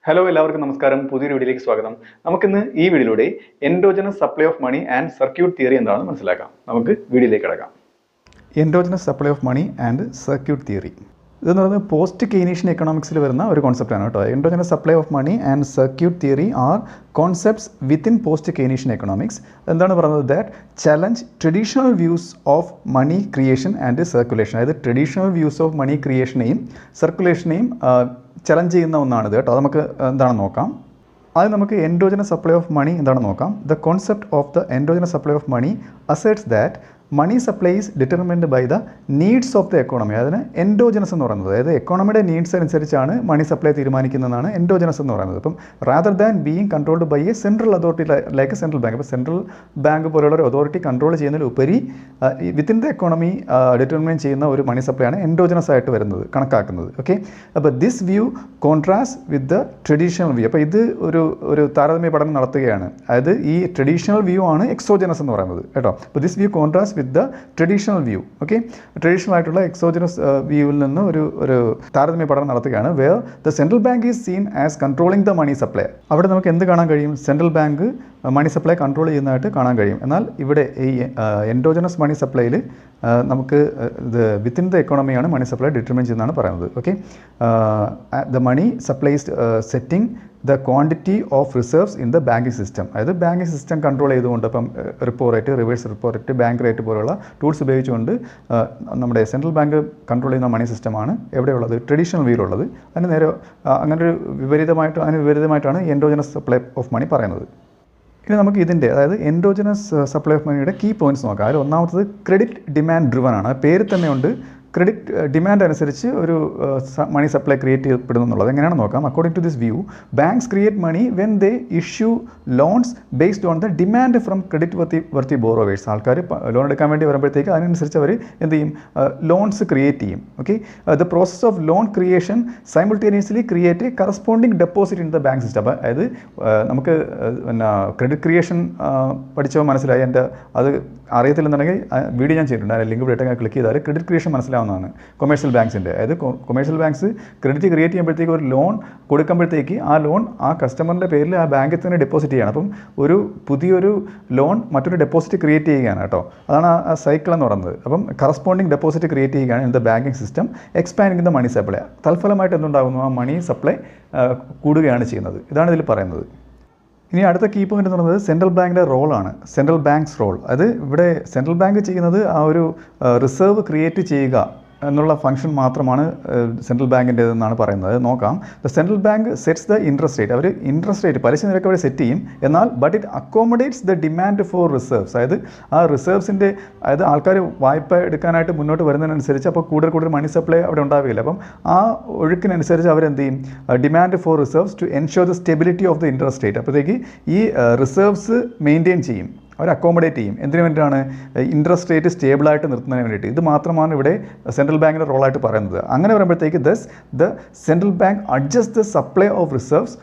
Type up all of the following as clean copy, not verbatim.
Hello എല്ലാവർക്കും നമസ്കാരം. പുതിയൊരു വീഡിയോയിലേക്ക് സ്വാഗതം. നമുക്കിന്ന് ഈ വീഡിയോയിലൂടെ endogenous supply of money and circuit theory എന്താണെന്ന് മനസ്സിലാക്കാം. നമുക്ക് വീഡിയോയിലേക്ക് കടക്കാം. Endogenous supply of money and circuit theory ഇതെന്ന് പറയുന്നത് പോസ്റ്റ് കെയ്നീഷ്യൻ എക്കണോമിക്സിൽ വരുന്ന ഒരു കോൺസെപ്റ്റാണ് കേട്ടോ. Endogenous supply of money and circuit theory are concepts within post Keynesian economics. എന്താണ് പറയുന്നത്? That challenge traditional views of money creation and circulation. അതായത് ട്രഡീഷണൽ വ്യൂസ് ഓഫ് മണി ക്രിയേഷനെയും സർക്കുലേഷനെയും ചലഞ്ച് ചെയ്യുന്ന ഒന്നാണിത് കേട്ടോ. അത് നമുക്ക് എന്താണെന്ന് നോക്കാം. അത് നമുക്ക് എൻഡോജനസ് സപ്ലൈ ഓഫ് മണി എന്താണെന്ന് നോക്കാം. The concept of the endogenous supply of money asserts that money supply is determined by the needs of the economy. അതിന് എൻഡോജനസ് എന്ന് പറയുന്നത്, അതായത് എക്കോണമിയുടെ നീഡ്സ് അനുസരിച്ചാണ് മണി സപ്ലൈ തീരുമാനിക്കുന്നതാണ് എൻഡോജനസ് എന്ന് പറയുന്നത്. അപ്പം rather than being controlled by a central authority like central bank. അപ്പോൾ central bank പോലുള്ള ഒരു അതോറിറ്റി കൺട്രോൾ ചെയ്യുന്നതിലുപരി വിത്തിൻ ദ എക്കോണമി ഡിറ്റർമിൻ ചെയ്യുന്ന ഒരു മണി സപ്ലൈ ആണ് എൻഡോജനസ് ആയിട്ട് വരുന്നത്, കണക്കാക്കുന്നത്. ഓക്കെ, അപ്പോൾ this view contrast with the traditional view. അപ്പോൾ ഇത് ഒരു താരതമ്യ പഠനം നടത്തുകയാണ്. അതായത് ഈ ട്രഡീഷണൽ വ്യൂ ആണ് എക്സോജനസ് എന്ന് പറയുന്നത് കേട്ടോ. അപ്പോൾ this view contrast with the traditional view. Okay, traditional ആയിട്ടുള്ള എക്സോജനസ് വ്യൂവിൽ നിന്ന് ഒരു താരതമ്യ പഠനം നടത്തുകയാണ്. Where the central bank is seen as controlling the money supply. അവിടെ നമുക്ക് എന്ത് കാണാൻ കഴിയും? Central bank money supply control ചെയ്യുന്നതായിട്ട് കാണാൻ കഴിയും. എന്നാൽ ഇവിടെ ഈ എൻഡോജനസ് മണി സപ്ലൈയിൽ നമുക്ക് ഇത് വിത്തിൻ ദ എക്കോണമിയാണ് മണി സപ്ലൈ ഡിറ്റർമിൻ ചെയ്യുന്നതാണ് പറയുന്നത്. Okay, the money supplies setting the quantity of reserves in the banking system. അതായത് ബാങ്കിങ് സിസ്റ്റം കൺട്രോൾ ചെയ്തുകൊണ്ട്, ഇപ്പം repo rate, reverse repo rate, bank rate പോലുള്ള ടൂൾസ് ഉപയോഗിച്ചുകൊണ്ട് നമ്മുടെ സെൻട്രൽ ബാങ്ക് കൺട്രോൾ ചെയ്യുന്ന മണി സിസ്റ്റമാണ് എവിടെയുള്ളത്? ട്രഡീഷണൽ വ്യൂയിലുള്ളത്. അതിന് നേരെ അതിന് വിപരീതമായിട്ടാണ് എൻഡോജനസ് സപ്ലൈ ഓഫ് മണി പറയുന്നത്. ഇനി നമുക്ക് ഇതിൻ്റെ, അതായത് എൻഡോജനസ് സപ്ലൈ ഓഫ് മണിയുടെ കീ പോയിന്റ്സ് നോക്കാം. അതിൽ ഒന്നാമത്തത് ക്രെഡിറ്റ് ഡിമാൻഡ് ഡ്രിവൻ ആണ്. പേര് തന്നെ ഉണ്ട്, ക്രെഡിറ്റ് ഡിമാൻഡ് അനുസരിച്ച് ഒരു മണി സപ്ലൈ ക്രിയേറ്റ് ചെയ്യപ്പെടുന്നു എന്നുള്ളത്. എങ്ങനെയാണെന്ന് നോക്കാം. According to this view, banks create money when they issue loans based on the demand from credit worthy borrowers. ആൾക്കാർ ലോൺ എടുക്കാൻ വേണ്ടി വരുമ്പോഴത്തേക്ക് അതിനനുസരിച്ച് അവർ എന്ത് ചെയ്യും? ലോൺസ് ക്രിയേറ്റ് ചെയ്യും. Okay, the process of loan creation simultaneously create a corresponding deposit in the bank system. അപ്പോൾ അതായത് നമുക്ക് പിന്നെ ക്രെഡിറ്റ് ക്രിയേഷൻ പഠിച്ചപ്പോൾ മനസ്സിലായി. എൻ്റെ അത് അറിയത്തില്ലെന്നുണ്ടെങ്കിൽ വീഡിയോ ഞാൻ ചെയ്തിട്ടുണ്ട്. ലിങ്ക് ഇവിടെ ക്ലിക്ക് ചെയ്താൽ ക്രെഡിറ്റ് ക്രിയേഷൻ മനസ്സിലാവുന്നതാണ് കൊമേഴ്ഷ്യൽ ബാങ്ക്സിൻ്റെ. അതായത് കൊമേഴ്ഷ്യൽ ബാങ്ക്സ് ക്രെഡിറ്റ് ക്രിയേറ്റ് ചെയ്യുമ്പോഴത്തേക്ക് ഒരു ലോൺ കൊടുക്കുമ്പോഴത്തേക്ക് ആ ലോൺ ആ കസ്റ്റമറിൻ്റെ പേരിൽ ആ ബാങ്കിൽ തന്നെ ഡെപ്പോസിറ്റ് ചെയ്യണം. അപ്പം ഒരു പുതിയൊരു ലോൺ മറ്റൊരു ഡെപ്പോസിറ്റ് ക്രിയേറ്റ് ചെയ്യുകയാണ് കേട്ടോ. അതാണ് ആ സൈക്കിൾ എന്ന് പറയുന്നത്. അപ്പം കറസ്പോണ്ടിങ് ഡെപ്പോസിറ്റ് ക്രിയേറ്റ് ചെയ്യുകയാണ് in the banking system, expanding the money supply. തൽഫലമായിട്ട് എന്തുണ്ടാകുന്നു? ആ മണി സപ്ലൈ കൂടുകയാണ് ചെയ്യുന്നത്. ഇതാണ് ഇതിൽ പറയുന്നത്. ഇനി അടുത്ത കീ പോയിന്റ് എന്ന് പറയുന്നത് സെൻട്രൽ ബാങ്കിൻ്റെ റോളാണ്. Central bank's role. അത് ഇവിടെ സെൻട്രൽ ബാങ്ക് ചെയ്യുന്നത് ആ ഒരു റിസർവ് ക്രിയേറ്റ് ചെയ്യുക എന്നുള്ള ഫംഗ്ഷൻ മാത്രമാണ് സെൻട്രൽ ബാങ്കിൻ്റെതെന്നാണ് പറയുന്നത്. അത് നോക്കാം. The central bank sets the interest rate. അവർ ഇൻട്രസ്റ്റ് റേറ്റ്, പലിശ നിരക്ക് അവർ സെറ്റ് ചെയ്യും. എന്നാൽ but it accommodates the demand for reserves. അതായത് ആ റിസർവ്സിൻ്റെ, അതായത് ആൾക്കാർ വായ്പ എടുക്കാനായിട്ട് മുന്നോട്ട് വരുന്നതിനനുസരിച്ച് അപ്പോൾ കൂടുതൽ മണി സപ്ലൈ അവിടെ ഉണ്ടാവുകയില്ല. അപ്പം ആ ഒഴുക്കിനനുസരിച്ച് അവരെന്ത് ചെയ്യും? Demand for reserves to ensure the stability of the interest rate. അപ്പോഴത്തേക്ക് ഈ റിസർവ്സ് മെയിൻറ്റെയിൻ ചെയ്യും, അവർ അക്കോമഡേറ്റ് ചെയ്യും. എന്തിനു വേണ്ടിയിട്ടാണ്? ഇൻട്രസ്റ്റ് റേറ്റ് സ്റ്റേബിളായിട്ട് നിർത്തുന്നതിന് വേണ്ടിയിട്ട്. ഇത് മാത്രമാണ് ഇവിടെ സെൻട്രൽ ബാങ്കിൻ്റെ റോളായിട്ട് പറയുന്നത്. അങ്ങനെ വരുമ്പോഴത്തേക്ക് the central bank adjust the supply of reserves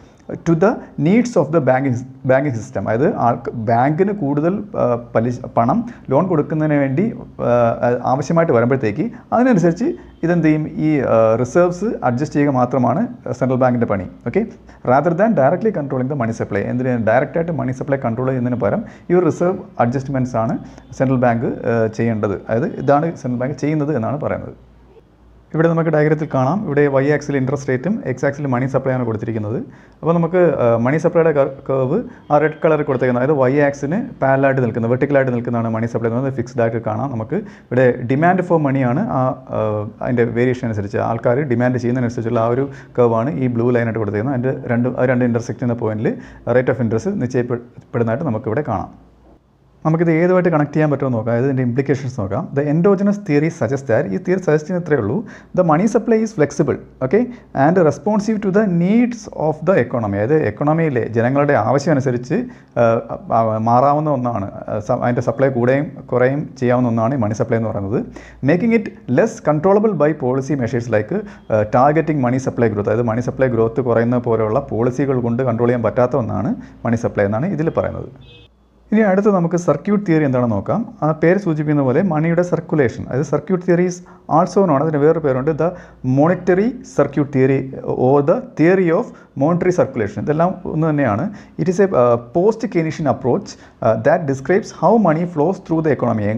to the needs of the banking system. അതായത് ബാങ്കിന് കൂടുതൽ പണം ലോൺ കൊടുക്കുന്നതിന് വേണ്ടി ആവശ്യമായിട്ട് വരുമ്പോഴത്തേക്ക് അതിനനുസരിച്ച് ഇതെന്ത് ചെയ്യും? ഈ റിസർവ്സ് അഡ്ജസ്റ്റ് ചെയ്യുക മാത്രമാണ് സെൻട്രൽ ബാങ്കിൻ്റെ പണി. Okay, rather than directly controlling the money supply. എന്തിന്? ഡയറക്റ്റായിട്ട് മണി സപ്ലൈ കൺട്രോൾ ചെയ്യുന്നതിന് പകരം ഈ ഒരു റിസർവ് അഡ്ജസ്റ്റ്മെൻറ്റ്സ് ആണ് സെൻട്രൽ ബാങ്ക് ചെയ്യേണ്ടത്. അതായത് ഇതാണ് സെൻട്രൽ ബാങ്ക് ചെയ്യുന്നത് എന്നാണ് പറയുന്നത്. ഇവിടെ നമുക്ക് ഡയഗ്രത്തിൽ കാണാം. ഇവിടെ വൈ ആക്സിൽ ഇൻട്രസ്റ്റ് റേറ്റും എക്സ് ആക്സിൽ മണി സപ്ലൈ ആണ് കൊടുത്തിരിക്കുന്നത്. അപ്പോൾ നമുക്ക് മണി സപ്ലൈയുടെ കർവ് ആ റെഡ് കളറിൽ കൊടുത്തേക്കുന്നത്, അതായത് വൈ ആക്സിന് പാരലായിട്ട് നിൽക്കുന്നത്, വെർട്ടിക്കലായിട്ട് നിൽക്കുന്നതാണ് മണി സപ്ലൈ എന്ന് പറയുന്നത്. ഫിക്സ്ഡ് ആയിട്ട് കാണാം. നമുക്ക് ഇവിടെ ഡിമാൻഡ് ഫോർ മണിയാണ് അതിൻ്റെ വേരിയേഷൻ അനുസരിച്ച്, ആൾക്കാർ ഡിമാൻഡ് ചെയ്യുന്നതിനനുസരിച്ചുള്ള ആ ഒരു കർവാണ് ഈ ബ്ലൂ ലൈനായിട്ട് കൊടുത്തിരിക്കുന്നത്. അതിൻ്റെ രണ്ട് ഇൻ്റർസെക്റ്റ് ചെയ്യുന്ന പോയിന്റിൽ റേറ്റ് ഓഫ് ഇൻട്രസ്റ്റ് നിശ്ചയിക്കപ്പെടുന്നതായിട്ട് നമുക്കിവിടെ കാണാം. നമുക്കിത് ഏതുമായിട്ട് കണക്ട് ചെയ്യാൻ പറ്റുമോ നോക്കാം. അതായത് ഇതിൻ്റെ ഇംപ്ലിക്കേഷൻസ് നോക്കാം. The endogenous theory suggest that, ഈ തിയറി സജസ്റ്റ് ചെയ്യുന്ന ഇത്രയേ ഉള്ളൂ, the money supply is flexible, okay, and responsive to the needs of the economy. അതായത് എക്കോണമിയിലെ ജനങ്ങളുടെ ആവശ്യം അനുസരിച്ച് മാറാവുന്ന ഒന്നാണ്. അതിൻ്റെ സപ്ലൈ കൂടുകയും കുറയും ചെയ്യാവുന്ന ഒന്നാണ് ഈ മണി സപ്ലൈ എന്ന് പറയുന്നത്. Making it less controllable by policy measures like targeting money supply growth. അതായത് മണി സപ്ലൈ ഗ്രോത്ത് കുറയുന്ന പോലെയുള്ള പോളിസികൾ കൊണ്ട് കൺട്രോൾ ചെയ്യാൻ പറ്റാത്ത ഒന്നാണ് മണി സപ്ലൈ എന്നാണ് ഇതിൽ പറയുന്നത്. ഇനി അടുത്ത് നമുക്ക് സർക്യൂട്ട് തിയറി എന്താണെന്ന് നോക്കാം. ആ പേര് സൂചിപ്പിക്കുന്ന പോലെ മണിയുടെ സർക്കുലേഷൻ, അതായത് circuit theory is also known, അതിന് വേറൊരു പേരുണ്ട്, the monetary circuit theory or the theory of monetary circulation. ഇതെല്ലാം ഒന്ന് തന്നെയാണ്. It is a post Keynesian approach that describes how money flows through the economy.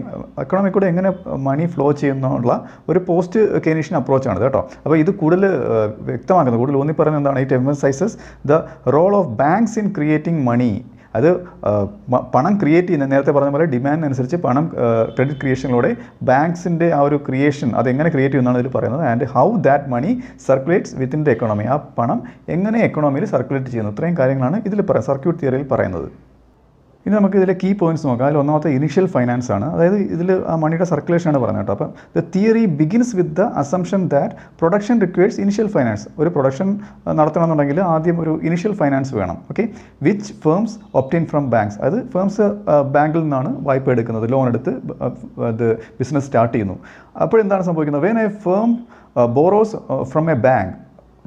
Economy കൂടെ എങ്ങനെ മണി flow ചെയ്യുന്നുള്ള ഒരു post Keynesian അപ്രോച്ചാണ് കേട്ടോ. അപ്പോൾ ഇത് കൂടുതൽ വ്യക്തമാക്കുന്നത്, കൂടുതൽ ഊന്നി പറയുന്നത് എന്താണ്, it emphasizes the role of banks in creating money. അത് പണം ക്രിയേറ്റ് ചെയ്യുന്ന, നേരത്തെ പറഞ്ഞ പോലെ ഡിമാൻഡ് അനുസരിച്ച് പണം ക്രെഡിറ്റ് ക്രിയേഷനിലൂടെ ബാങ്ക്സിൻ്റെ ആ ഒരു ക്രിയേഷൻ അതെങ്ങനെ ക്രിയേറ്റ് ചെയ്യുന്നതാണ് ഇതിൽ പറയുന്നത്. And how that money circulates within the economy. ആ പണം എങ്ങനെ എക്കോണമിയിൽ സർക്കുലേറ്റ് ചെയ്യുന്നു. ഇത്രയും കാര്യങ്ങളാണ് ഇതിൽ സർക്യൂട്ട് തിയറിയിൽ പറയുന്നത്. ഇനി നമുക്ക് ഇതിലെ കീ പോയിന്റ്സ് നോക്കാം. അതിൽ ഒന്നാമത്തെ ഇനിഷ്യൽ ഫൈനാൻസ് ആണ്. അതായത് ഇതിൽ ആ മണിയുടെ സർക്കുലേഷനാണ് പറഞ്ഞത് കേട്ടോ. അപ്പം the theory begins with the assumption that production requires initial finance. ഒരു പ്രൊഡക്ഷൻ നടത്തണമെന്നുണ്ടെങ്കിൽ ആദ്യം ഒരു ഇനിഷ്യൽ ഫൈനാൻസ് വേണം. Okay, which firms obtain from banks. അത് ഫേംസ് ബാങ്കിൽ നിന്നാണ് വായ്പ എടുക്കുന്നത്, ലോൺ എടുത്ത് ഇത് ബിസിനസ് സ്റ്റാർട്ട് ചെയ്യുന്നു. അപ്പോഴെന്താണ് സംഭവിക്കുന്നത്, when a firm borrows from a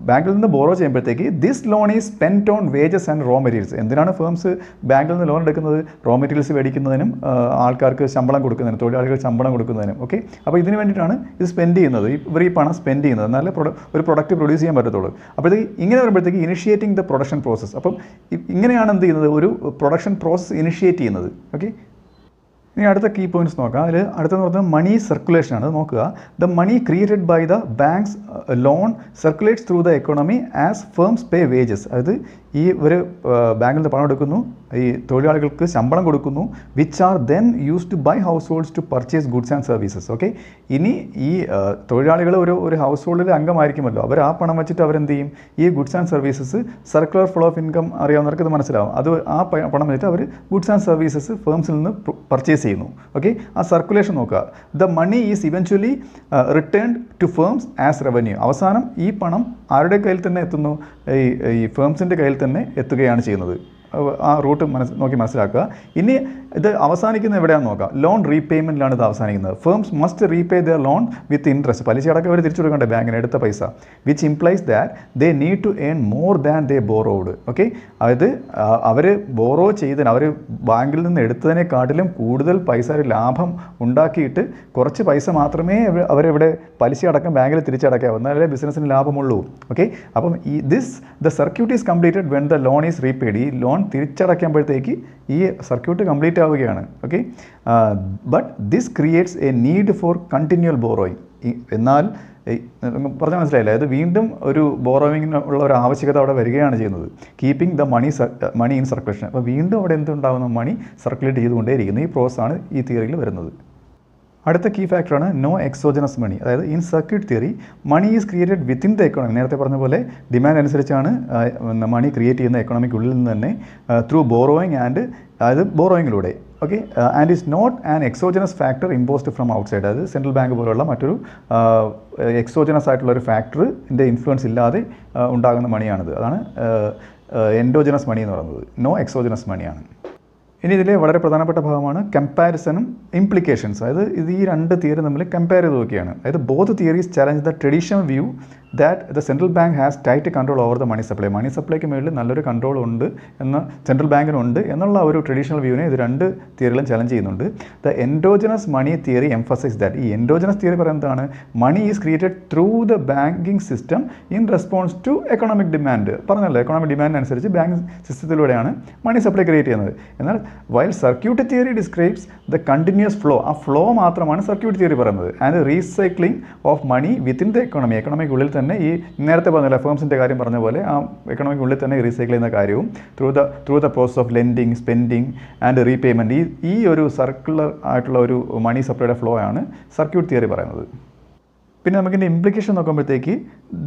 ബാങ്കിൽ നിന്ന് ബോറോ ചെയ്യുമ്പോഴത്തേക്ക് this loan is spent on wages and raw materials. എന്തിനാണ് ഫേംസ് ബാങ്കിൽ നിന്ന് ലോൺ എടുക്കുന്നത്? റോ മെറ്റീരിയൽസ് മേടിക്കുന്നതിനും ആൾക്കാർക്ക് ശമ്പളം കൊടുക്കുന്നതിനും തൊഴിലാളികൾക്ക് ശമ്പളം കൊടുക്കുന്നതിനും. ഓക്കെ, അപ്പോൾ ഇതിന് വേണ്ടിയിട്ടാണ് ഇത് സ്പെൻഡ് ചെയ്യുന്നത്. ഇവർ ഈ പണം സ്പെൻഡ് ചെയ്യുന്നത്, എന്നാലേ ഒരു പ്രൊഡക്റ്റ് പ്രൊഡ്യൂസ് ചെയ്യാൻ പറ്റത്തുള്ളൂ. അപ്പോഴത്തേക്ക് ഇങ്ങനെ വരുമ്പോഴത്തേക്ക് ഇനിഷ്യേറ്റിംഗ് ദ പ്രൊഡക്ഷൻ പ്രോസസ്സ്. അപ്പം ഇങ്ങനെയാണ് എന്ത് ചെയ്യുന്നത്, ഒരു പ്രൊഡക്ഷൻ പ്രോസസ്സ് ഇനിഷ്യേറ്റ് ചെയ്യുന്നത്. ഓക്കെ, ഇനി അടുത്ത കീ പോയിന്റ്സ് നോക്കാം. അതിൽ അടുത്തെന്ന് പറഞ്ഞാൽ മണി സർക്കുലേഷൻ ആണ്. നോക്കുക, the money created by the banks loan circulates through the economy as firms pay wages. അതായത് ഈ ഒരു ബാങ്കിൽ നിന്ന് പണം എടുക്കുന്നു, ഈ തൊഴിലാളികൾക്ക് ശമ്പളം കൊടുക്കുന്നു, which are then use to buy households to purchase goods and services. Okay, ഇനി ഈ തൊഴിലാളികൾ ഒരു ഹൗസ് ഹോൾഡിൽ അംഗമായിരിക്കുമല്ലോ, അവർ ആ പണം വെച്ചിട്ട് അവരെന്ത് ചെയ്യും, ഈ goods and services, circular flow of income അറിയാവുന്നവർക്ക് ഇത് മനസ്സിലാവും. അത് ആ പണം വെച്ചിട്ട് അവർ ഗുഡ്സ് ആൻഡ് സർവീസസ് ഫേംസിൽ നിന്ന് പർച്ചേസ് ചെയ്യുന്നു. ഓക്കെ, ആ സർക്കുലേഷൻ നോക്കുക. The money is eventually returned to firms as revenue. അവസാനം ഈ പണം ആരുടെ കയ്യിൽ തന്നെ എത്തുന്നു, ഈ ഫേംസിൻ്റെ കയ്യിൽ തന്നെ എത്തുകയാണ് ചെയ്യുന്നത്. ആ റൂട്ട് നോക്കി മനസ്സിലാക്കുക. ഇനി ഇത് അവസാനിക്കുന്നത് എവിടെയാണെന്ന് നോക്കാം. ലോൺ റീപേയ്മെൻറ്റിലാണ് ഇത് അവസാനിക്കുന്നത്. Firms must repay their loan with interest. പലിശ അടക്കം അവർ തിരിച്ചു കൊടുക്കണ്ടേ ബാങ്കിന് എടുത്ത പൈസ. Which implies that they need to earn more than they borrowed. Okay, അതായത് അവർ ബോറോ ചെയ്തതിന്, അവർ ബാങ്കിൽ നിന്ന് എടുത്തതിനെക്കാട്ടിലും കൂടുതൽ പൈസ ലാഭം ഉണ്ടാക്കിയിട്ട് കുറച്ച് പൈസ മാത്രമേ അവരെവിടെ പലിശ അടക്കം ബാങ്കിൽ തിരിച്ചടക്കാവൂ, എന്നാലേ ബിസിനസ്സിന് ലാഭമുള്ളൂ. ഓക്കെ, അപ്പം the circuit is completed when the loan is repaid. ഈ ലോൺ തിരിച്ചടയ്ക്കുമ്പോഴത്തേക്ക് ഈ സർക്യൂട്ട് കംപ്ലീറ്റ് ആവുകയാണ്. Okay, but this creates A need for continual borrowing. എന്നാൽ പറഞ്ഞാൽ മനസ്സിലായില്ല, അത് വീണ്ടും ഒരു ബോറോയിങ്ങിനുള്ള ഒരു ആവശ്യകത അവിടെ വരികയാണ് ചെയ്യുന്നത്. Keeping the money in circulation. അപ്പോൾ വീണ്ടും അവിടെ എന്തുണ്ടാകുന്ന മണി സർക്കുലേറ്റ് ചെയ്തുകൊണ്ടേയിരിക്കുന്നു. ഈ പ്രോസസ്സാണ് ഈ തിയറിയിൽ വരുന്നത്. അടുത്ത കീ ഫാക്ടറാണ് നോ എക്സോജനസ് മണി. അതായത് in circuit theory money is created within the economy. നേരത്തെ പറഞ്ഞ പോലെ ഡിമാൻഡ് അനുസരിച്ചാണ് മണി ക്രിയേറ്റ് ചെയ്യുന്ന എക്കോണമിക്കുള്ളിൽ നിന്ന് തന്നെ ത്രൂ ബോറോയിങ് ആൻഡ്, അതായത് ബോറോയിങ്ങിലൂടെ. Okay, and is not an exogenous factor imposed from outside. അതായത് സെൻട്രൽ ബാങ്ക് പോലുള്ള മറ്റൊരു എക്സോജനസ് ആയിട്ടുള്ള ഒരു ഫാക്ടറിൻ്റെ ഇൻഫ്ലുവൻസ് ഇല്ലാതെ ഉണ്ടാകുന്ന മണിയാണിത്. അതാണ് എൻഡോജനസ് മണി എന്ന് പറയുന്നത്. നോ എക്സോജനസ് മണിയാണ്. ഇനി ഇതിലെ വളരെ പ്രധാനപ്പെട്ട ഭാഗമാണ് കമ്പാരിസണും ഇംപ്ലിക്കേഷൻസ്. അതായത് ഇത് ഈ രണ്ട് തിയറി തമ്മിൽ കമ്പയർ ചെയ്ത് നോക്കിയാണ്. അതായത് both theories challenge the traditional view that the central bank has tight control over the money supply. Money സപ്ലൈക്ക് മുകളിൽ നല്ലൊരു കൺട്രോൾ ഉണ്ട് എന്ന സെൻട്രൽ ബാങ്കിനുണ്ട് എന്നുള്ള ഒരു ട്രഡീഷണൽ വ്യൂവിനെ ഇത് രണ്ട് തിയറികളും ചലഞ്ച് ചെയ്യുന്നുണ്ട്. The endogenous money theory emphasize that. ഈ എൻഡോജനസ് തിയറി പറയുന്നതാണ് money is created through the banking system in response to economic demand. പറഞ്ഞല്ലോ, എക്കണോമിക് ഡിമാൻഡ് അനുസരിച്ച് ബാങ്ക് സിസ്റ്റത്തിലൂടെയാണ് മണി സപ്ലൈ ക്രിയേറ്റ് ചെയ്യുന്നത്. എന്നാൽ while circuit theory describes the continuous flow. ആ flow മാത്രമാണ് circuit theory പറയുന്നത്. And recycling of money within the economy. എക്കണോമിക്കുള്ളിൽ തന്നെ ഈ നേരത്തെ പറഞ്ഞില്ല ഫേംസിൻ്റെ കാര്യം പറഞ്ഞ പോലെ ആ എക്കണോമിക്കുള്ളിൽ തന്നെ റീസൈക്കിൾ ചെയ്യുന്ന കാര്യവും through the process of lending, spending and repayment. ഈ ഒരു സർക്കുലർ ആയിട്ടുള്ള ഒരു മണി സപ്ലൈയുടെ ഫ്ലോ ആണ് സർക്യൂട്ട് തിയറി പറയുന്നത്. പിന്നെ നമുക്കിൻ്റെ ഇംപ്ലിക്കേഷൻ നോക്കുമ്പോഴത്തേക്ക്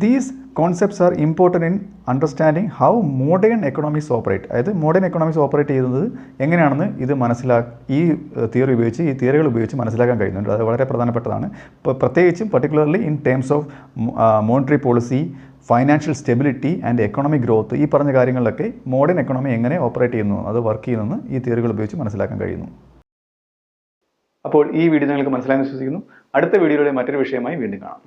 these concepts are important in understanding how modern economics operate. അതായത് മോഡേൺ എക്കണോമിക്സ് ഓപ്പറേറ്റ് ചെയ്യുന്നത് എങ്ങനെയാണെന്ന് ഇത് ഈ തിയറി ഉപയോഗിച്ച്, ഈ തിയറികൾ ഉപയോഗിച്ച് മനസ്സിലാക്കാൻ കഴിയുന്നുണ്ട്. അത് വളരെ പ്രധാനപ്പെട്ടതാണ്. ഇപ്പോൾ പ്രത്യേകിച്ചും particularly in terms of monetary policy, financial stability and economic growth. ഈ പറഞ്ഞ കാര്യങ്ങളിലൊക്കെ മോഡേൺ എക്കണോമി എങ്ങനെ ഓപ്പറേറ്റ് ചെയ്യുന്നു, അത് വർക്ക് ചെയ്യുന്നതെന്ന് ഈ തിയറികൾ ഉപയോഗിച്ച് മനസ്സിലാക്കാൻ കഴിയുന്നു. അപ്പോൾ ഈ വീഡിയോ നിങ്ങൾക്ക് മനസ്സിലായെന്ന് വിശ്വസിക്കുന്നു. അടുത്ത വീഡിയോയിലൂടെ മറ്റൊരു വിഷയമായി വീണ്ടും കാണാം.